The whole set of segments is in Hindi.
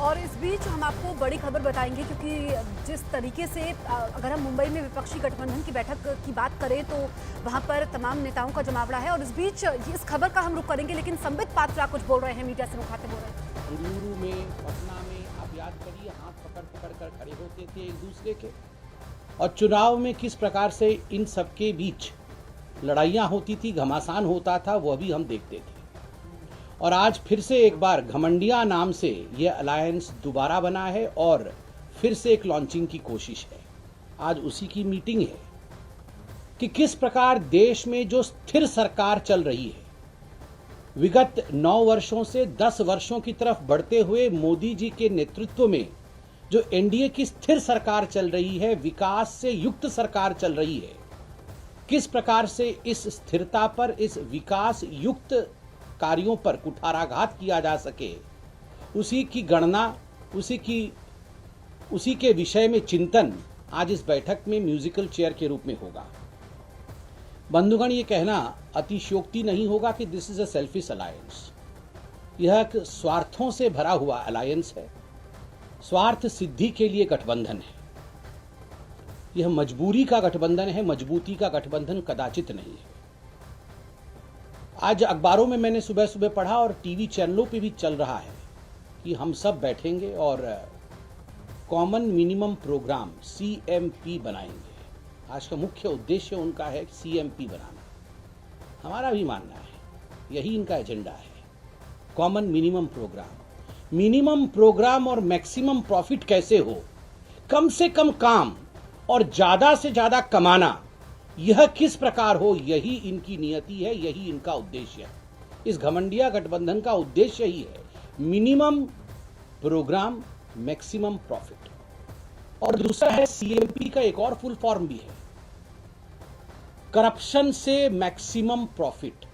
और इस बीच हम आपको बड़ी खबर बताएंगे, क्योंकि जिस तरीके से अगर हम मुंबई में विपक्षी गठबंधन की बैठक की बात करें तो वहां पर तमाम नेताओं का जमावड़ा है। और इस बीच इस खबर का हम रुख करेंगे, लेकिन संबित पात्रा कुछ बोल रहे हैं, मीडिया से मुखातिब हो रहे हैं। बेंगलुरु में, पटना में आप याद करिए, हाथ पकड़ पकड़ कर खड़े होते थे एक दूसरे के, और चुनाव में किस प्रकार से इन सबके बीच लड़ाइयाँ होती थी, घमासान होता था, वह भी हम देखते थे। और आज फिर से एक बार घमंडिया नाम से ये अलायंस दोबारा बना है और फिर से एक लॉन्चिंग की कोशिश है। आज उसी की मीटिंग है कि किस प्रकार देश में जो स्थिर सरकार चल रही है, विगत 9 वर्षों से 10 वर्षों की तरफ बढ़ते हुए मोदी जी के नेतृत्व में जो एनडीए की स्थिर सरकार चल रही है, विकास से युक्त सरकार चल रही है, किस प्रकार से इस स्थिरता पर, इस विकास युक्त कार्यों पर कुठाराघात किया जा सके, उसी की गणना, उसी के विषय में चिंतन आज इस बैठक में म्यूजिकल चेयर के रूप में होगा। बंधुगण, ये कहना अतिशयोक्ति नहीं होगा कि this is a selfish alliance. यह एक स्वार्थों से भरा हुआ अलायंस है, स्वार्थ सिद्धि के लिए गठबंधन है। यह मजबूरी का गठबंधन है, मजबूती का गठबंधन कदाचित नहीं है। आज अखबारों में मैंने सुबह सुबह पढ़ा और टीवी चैनलों पे भी चल रहा है कि हम सब बैठेंगे और कॉमन मिनिमम प्रोग्राम CMP बनाएंगे। आज का मुख्य उद्देश्य उनका है CMP बनाना। हमारा भी मानना है यही इनका एजेंडा है, कॉमन मिनिमम प्रोग्राम और मैक्सिमम प्रॉफिट कैसे हो, कम से कम काम और ज्यादा से ज्यादा कमाना, यह किस प्रकार हो, यही इनकी नियति है, यही इनका उद्देश्य है। इस घमंडिया गठबंधन का उद्देश्य ही है मिनिमम प्रोग्राम मैक्सिमम प्रॉफिट। और दूसरा है CMP का एक और फुल फॉर्म भी है, करप्शन से मैक्सिमम प्रॉफिट।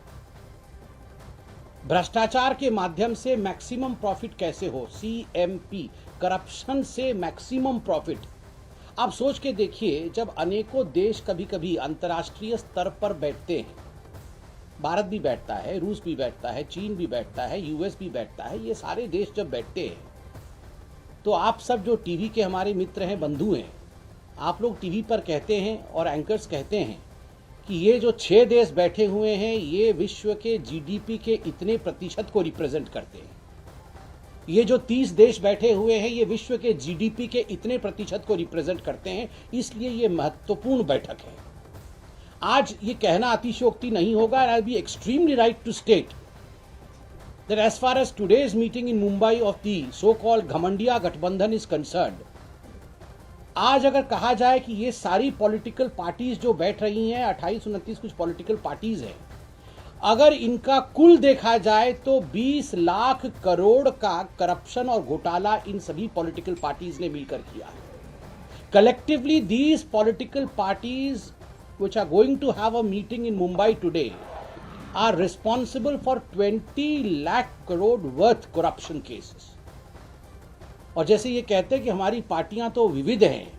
भ्रष्टाचार के माध्यम से मैक्सिमम प्रॉफिट कैसे हो, CMP, करप्शन से मैक्सिमम प्रॉफिट। आप सोच के देखिए, जब अनेकों देश कभी कभी अंतर्राष्ट्रीय स्तर पर बैठते हैं, भारत भी बैठता है, रूस भी बैठता है, चीन भी बैठता है, US भी बैठता है, ये सारे देश जब बैठते हैं तो आप सब जो टीवी के हमारे मित्र हैं, बंधु हैं, आप लोग टीवी पर कहते हैं और एंकर्स कहते हैं कि ये जो 6 देश बैठे हुए हैं, ये विश्व के GDP के इतने प्रतिशत को रिप्रेजेंट करते हैं। ये जो 30 देश बैठे हुए हैं, ये विश्व के GDP के इतने प्रतिशत को रिप्रेजेंट करते हैं, इसलिए ये महत्वपूर्ण बैठक है। आज ये कहना अतिशयोक्ति नहीं होगा, I be extremely right to state that as far as today's meeting in Mumbai of the so-called घमंडिया गठबंधन is concerned, आज अगर कहा जाए कि ये सारी पॉलिटिकल पार्टीज जो बैठ रही हैं, 28-29 कुछ पॉलिटिकल पार्टीज हैं, अगर इनका कुल देखा जाए तो 20 लाख करोड़ का करप्शन और घोटाला इन सभी पॉलिटिकल पार्टीज ने मिलकर किया है। Collectively these political parties which are going to have a meeting in Mumbai today are responsible for 20 lakh crore worth corruption cases। और जैसे ये कहते हैं कि हमारी पार्टियां तो विविध हैं,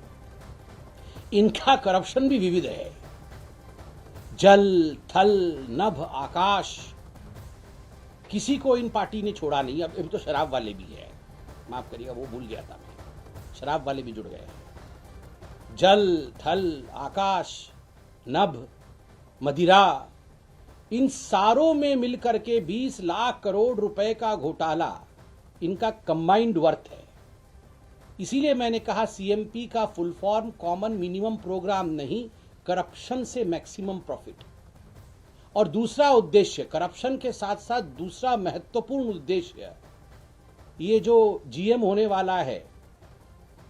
इनका करप्शन भी विविध है। जल, थल, नभ, आकाश, किसी को इन पार्टी ने छोड़ा नहीं। अब तो शराब वाले भी है, माफ करिएगा, वो भूल गया था मैं, शराब वाले भी जुड़ गए हैं। जल, थल, आकाश, नभ, मदिरा, इन सारों में मिलकर के 20 लाख करोड़ रुपए का घोटाला इनका कंबाइंड वर्थ है। इसीलिए मैंने कहा CMP का full form common minimum programme नहीं, करप्शन से मैक्सिमम प्रॉफिट। और दूसरा उद्देश्य, करप्शन के साथ साथ दूसरा महत्वपूर्ण उद्देश्य, ये जो GM होने वाला है,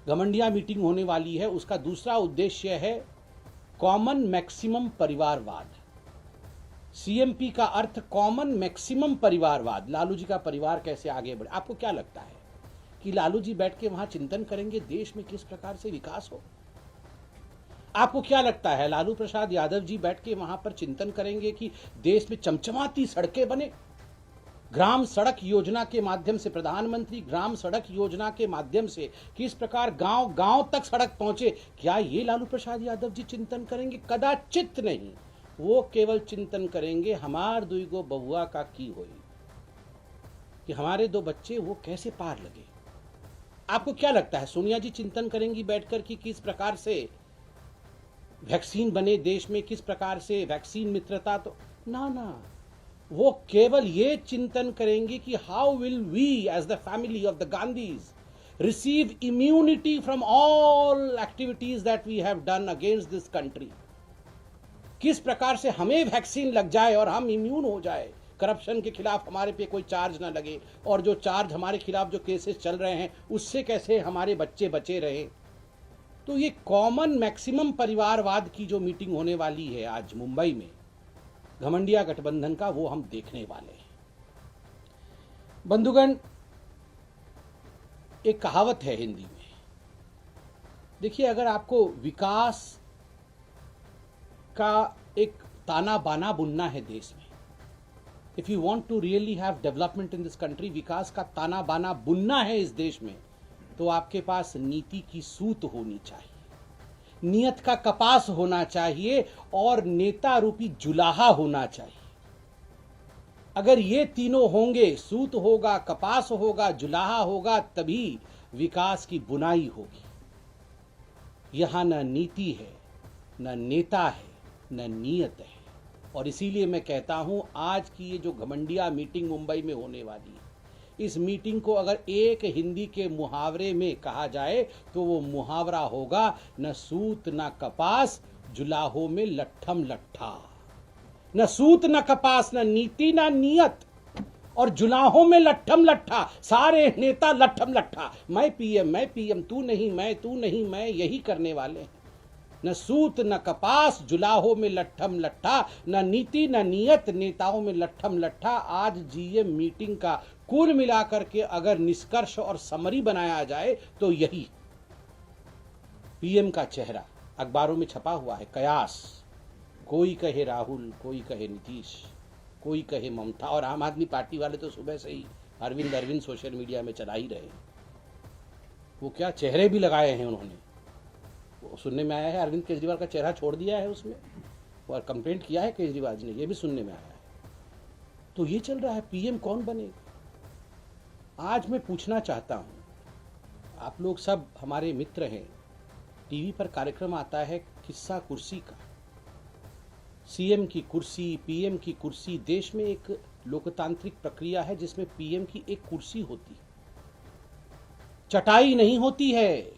घमंडिया मीटिंग होने वाली है, उसका दूसरा उद्देश्य है कॉमन मैक्सिमम परिवारवाद। CMP का अर्थ कॉमन मैक्सिमम परिवारवाद। लालू जी का परिवार कैसे आगे बढ़े। आपको क्या लगता है कि लालू जी बैठ के वहां चिंतन करेंगे देश में किस प्रकार से विकास हो? आपको क्या लगता है लालू प्रसाद यादव जी बैठ के वहां पर चिंतन करेंगे कि देश में चमचमाती सड़कें बने? ग्राम सड़क योजना के माध्यम से, प्रधानमंत्री ग्राम सड़क योजना के माध्यम से किस प्रकार गांव गांव तक सड़क पहुंचे, क्या ये लालू प्रसाद यादव जी चिंतन करेंगे? कदाचित नहीं। वो केवल चिंतन करेंगे हमार दुईगो बबुआ का की होई, कि हमारे 2 बच्चे वो कैसे पार लगे, आपको क्या लगता है सोनिया जी चिंतन करेंगी बैठकर कि किस प्रकार से वैक्सीन बने देश में, किस प्रकार से वैक्सीन मित्रता? तो ना, वो केवल ये चिंतन करेंगे कि how will we as the family of the Gandhis receive immunity from all activities that we have done against this country. किस प्रकार से हमें वैक्सीन लग जाए और हम इम्यून हो जाए, करप्शन के खिलाफ हमारे पे कोई चार्ज ना लगे, और जो चार्ज हमारे खिलाफ जो केसेस चल रहे हैं उससे कैसे हमारे बच्चे बचे रहे। तो ये कॉमन मैक्सिमम परिवारवाद की जो मीटिंग होने वाली है आज मुंबई में घमंडिया गठबंधन का, वो हम देखने वाले हैं। बंधुगण, एक कहावत है हिंदी में, देखिए अगर आपको विकास का एक ताना बाना बुनना है देश में, if you want to really have development in this country, विकास का ताना बाना बुनना है इस देश में, तो आपके पास नीति की सूत होनी चाहिए, नियत का कपास होना चाहिए और नेता रूपी जुलाहा होना चाहिए। अगर ये तीनों होंगे, सूत होगा, कपास होगा, जुलाहा होगा, तभी विकास की बुनाई होगी। यहां न नीति है, न नेता है, न नियत है। और इसीलिए मैं कहता हूं आज की ये जो घमंडिया मीटिंग मुंबई में होने वाली है, इस मीटिंग को अगर एक हिंदी के मुहावरे में कहा जाए तो वो मुहावरा होगा, न सूत न कपास, जुलाहों में लट्ठम लट्ठा। न सूत न कपास, न नीति न नियत, और जुलाहों में लट्ठम लट्ठा, सारे नेता लट्ठम लट्ठा, मैं पीएम, तू नहीं मैं, यही करने वाले हैं। न सूत न कपास, जुलाहों में लट्ठम लट्ठा, न नीति न नियत, नेताओं में लट्ठम लट्ठा। आज जीएम मीटिंग का कुल मिलाकर के अगर निष्कर्ष और समरी बनाया जाए तो यही, पीएम का चेहरा अखबारों में छपा हुआ है, कयास, कोई कहे राहुल, कोई कहे नीतीश, कोई कहे ममता, और आम आदमी पार्टी वाले तो सुबह से ही अरविंद सोशल मीडिया में चला ही रहे। वो क्या चेहरे भी लगाए हैं उन्होंने, वो सुनने में आया है अरविंद केजरीवाल का चेहरा छोड़ दिया है उसमें, और कंप्लेंट किया है केजरीवाल जी ने, ये भी सुनने में आया है। तो ये चल रहा है, पीएम कौन बनेगा। आज मैं पूछना चाहता हूं, आप लोग सब हमारे मित्र हैं, टीवी पर कार्यक्रम आता है किस्सा कुर्सी का, सीएम की कुर्सी, पीएम की कुर्सी। देश में एक लोकतांत्रिक प्रक्रिया है जिसमें पीएम की एक कुर्सी होती है, चटाई नहीं होती है।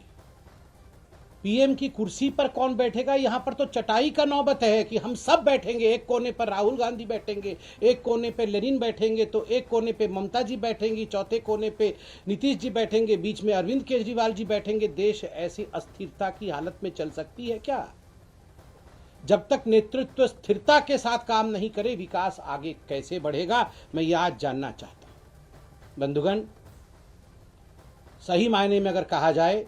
पीएम की कुर्सी पर कौन बैठेगा, यहां पर तो चटाई का नौबत है कि हम सब बैठेंगे। एक कोने पर राहुल गांधी बैठेंगे, एक कोने पे लेनिन बैठेंगे, तो एक कोने पे ममता जी बैठेंगी, चौथे कोने पे नीतीश जी बैठेंगे, बीच में अरविंद केजरीवाल जी बैठेंगे। देश ऐसी अस्थिरता की हालत में चल सकती है क्या? जब तक नेतृत्व स्थिरता के साथ काम नहीं करे, विकास आगे कैसे बढ़ेगा, मैं ये आज जानना चाहता हूं। बंधुगण, सही मायने में अगर कहा जाए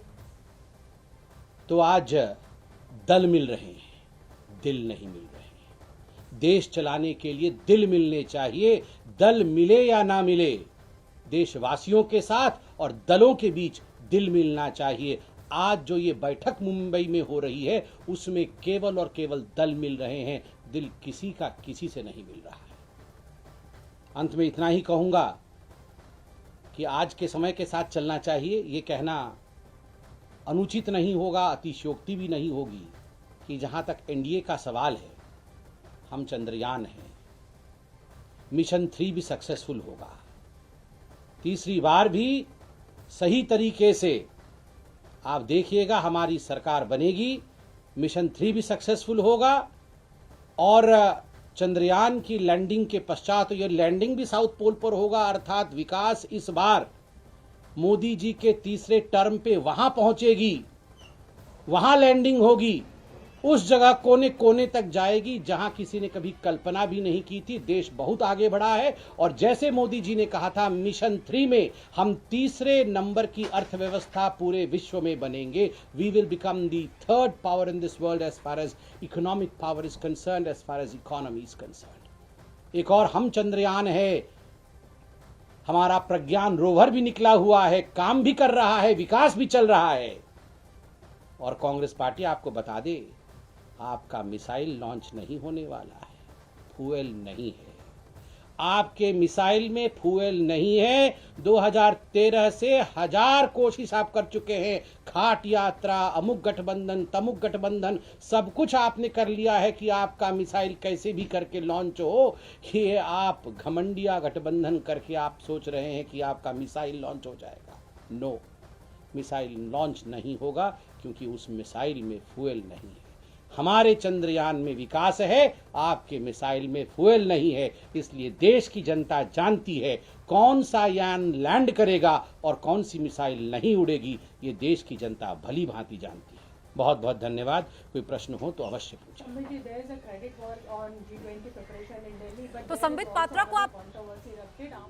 तो आज दल मिल रहे हैं, दिल नहीं मिल रहे हैं। देश चलाने के लिए दिल मिलने चाहिए, दल मिले या ना मिले, देशवासियों के साथ और दलों के बीच दिल मिलना चाहिए। आज जो ये बैठक मुंबई में हो रही है उसमें केवल और केवल दल मिल रहे हैं, दिल किसी का किसी से नहीं मिल रहा है। अंत में इतना ही कहूंगा कि आज के समय के साथ चलना चाहिए। ये कहना अनुचित नहीं होगा, अतिशयोक्ति भी नहीं होगी कि जहां तक एनडीए का सवाल है, हम चंद्रयान हैं, मिशन 3 भी सक्सेसफुल होगा, तीसरी बार भी सही तरीके से आप देखिएगा हमारी सरकार बनेगी, मिशन 3 भी सक्सेसफुल होगा, और चंद्रयान की लैंडिंग के पश्चात ये लैंडिंग भी साउथ पोल पर होगा। अर्थात विकास इस बार मोदी जी के तीसरे टर्म पे वहां पहुंचेगी, वहां लैंडिंग होगी, उस जगह कोने कोने तक जाएगी जहां किसी ने कभी कल्पना भी नहीं की थी। देश बहुत आगे बढ़ा है, और जैसे मोदी जी ने कहा था मिशन 3 में हम तीसरे नंबर की अर्थव्यवस्था पूरे विश्व में बनेंगे। We will become the third power in this world as far as economic power is concerned, as far as economy is concerned. एक और हम चंद्रयान है, हमारा प्रज्ञान रोवर भी निकला हुआ है, काम भी कर रहा है, विकास भी चल रहा है। और कांग्रेस पार्टी आपको बता दे, आपका मिसाइल लॉन्च नहीं होने वाला है, फ्यूल नहीं है। आपके मिसाइल में फ्यूल नहीं है। 2013 से 1000 कोशिश आप कर चुके हैं, खाट यात्रा, अमुक गठबंधन, तमुक गठबंधन, सब कुछ आपने कर लिया है कि आपका मिसाइल कैसे भी करके लॉन्च हो। ये आप घमंडिया गठबंधन करके आप सोच रहे हैं कि आपका मिसाइल लॉन्च हो जाएगा। नो, मिसाइल लॉन्च नहीं होगा क्योंकि उस मिसाइल में फ्यूल नहीं है। हमारे चंद्रयान में विकास है, आपके मिसाइल में फ्यूल नहीं है। इसलिए देश की जनता जानती है कौन सा यान लैंड करेगा और कौन सी मिसाइल नहीं उड़ेगी। ये देश की जनता भली भांति जानती है। बहुत बहुत धन्यवाद। कोई प्रश्न हो तो अवश्य पूछें। तो संबित पात्रा को आप,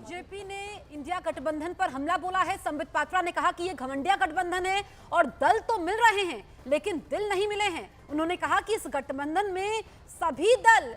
जेपी ने इंडिया गठबंधन पर हमला बोला है। संबित पात्रा ने कहा कि ये घमंडिया गठबंधन है और दल तो मिल रहे हैं लेकिन दिल नहीं मिले हैं। उन्होंने कहा कि इस गठबंधन में सभी दल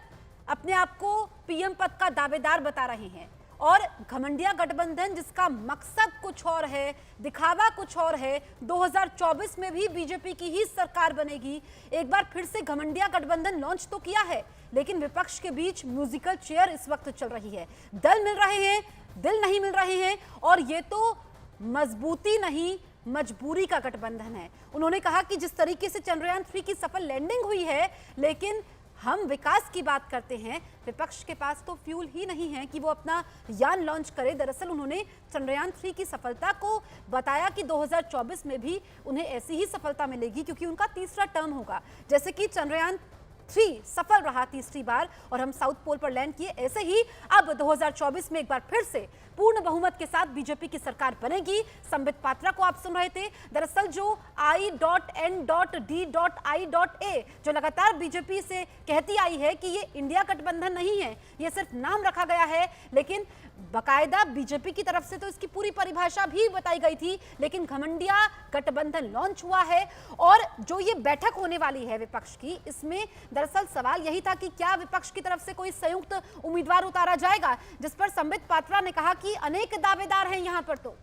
अपने आप को पीएम पद का दावेदार बता रहे हैं और घमंडिया गठबंधन जिसका मकसद कुछ और है, दिखावा कुछ और है। 2024 में भी बीजेपी की ही सरकार बनेगी। एक बार फिर से घमंडिया गठबंधन लॉन्च तो किया है लेकिन विपक्ष के बीच म्यूजिकल चेयर इस वक्त चल रही है। दल मिल रहे हैं, दिल नहीं मिल रहे हैं और ये तो मजबूती नहीं मजबूरी का गठबंधन है। उन्होंने कहा कि जिस तरीके से चंद्रयान 3 की सफल लैंडिंग हुई है, लेकिन हम विकास की बात करते हैं, विपक्ष के पास तो फ्यूल ही नहीं है कि वो अपना यान लॉन्च करे। दरअसल उन्होंने चंद्रयान 3 की सफलता को बताया कि 2024 में भी उन्हें ऐसी ही सफलता मिलेगी क्योंकि उनका तीसरा टर्म होगा। जैसे कि चंद्रयान 3 सफल रहा तीसरी बार और हम साउथ पोल पर लैंड किए, ऐसे ही अब 2024 में एक बार फिर से पूर्ण बहुमत के साथ बीजेपी की सरकार बनेगी। संबित पात्रा को आप सुन रहे थे। दरअसल जो I.N.D.I.A जो लगातार बीजेपी से कहती आई है कि ये इंडिया गठबंधन नहीं है, ये सिर्फ नाम रखा गया है, लेकिन बाकायदा बीजेपी की तरफ से तो इसकी पूरी परिभाषा भी बताई गई थी। लेकिन घमंडिया गठबंधन लॉन्च हुआ है और जो ये बैठक होने वाली है विपक्ष की, इसमें दरअसल सवाल यही था कि क्या विपक्ष की तरफ से कोई संयुक्त उम्मीदवार उतारा जाएगा, जिस पर संबित पात्रा ने कहा कि अनेक दावेदार हैं यहां पर। तो